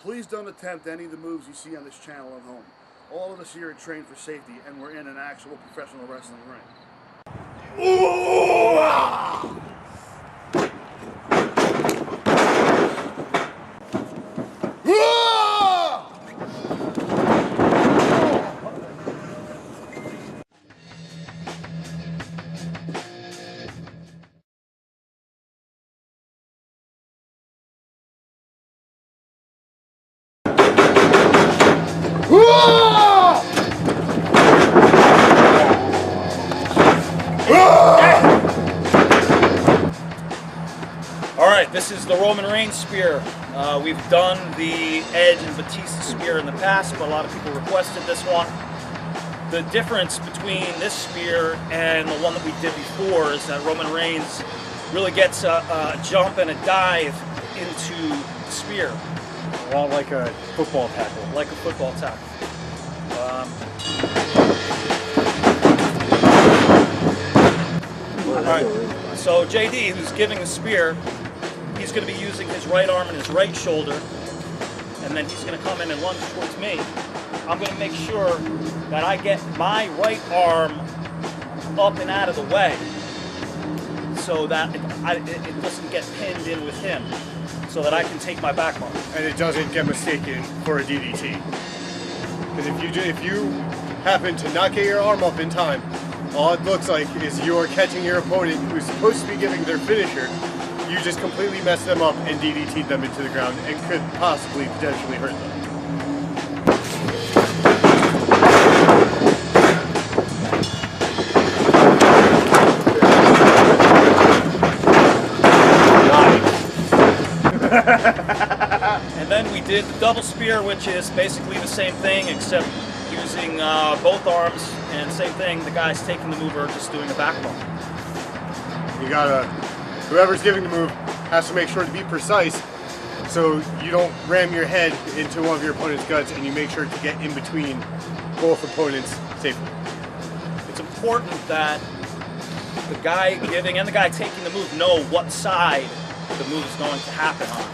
Please don't attempt any of the moves you see on this channel at home. All of us here are trained for safety, and we're in an actual professional wrestling ring. Ooh! Ah! Alright, this is the Roman Reigns spear. We've done the Edge and Batista spear in the past, but a lot of people requested this one. The difference between this spear and the one that we did before is that Roman Reigns really gets a jump and a dive into the spear. A lot like a football tackle. Like a football tackle. Alright, so JD, who's giving the spear, he's going to be using his right arm and his right shoulder, and then he's going to come in and lunge towards me. I'm going to make sure that I get my right arm up and out of the way so that it doesn't get pinned in with him, so that I can take my back mark. And it doesn't get mistaken for a DDT. Because if you happen to not get your arm up in time, all it looks like is you're catching your opponent who's supposed to be giving their finisher. You just completely messed them up and DDT'd them into the ground and could possibly potentially hurt them. And then we did the double spear, which is basically the same thing except using both arms, and same thing, the guy's taking the mover, just doing a back bump. You gotta, whoever's giving the move has to make sure to be precise so you don't ram your head into one of your opponent's guts, and you make sure to get in between both opponents safely. It's important that the guy giving and the guy taking the move know what side the move is going to happen on.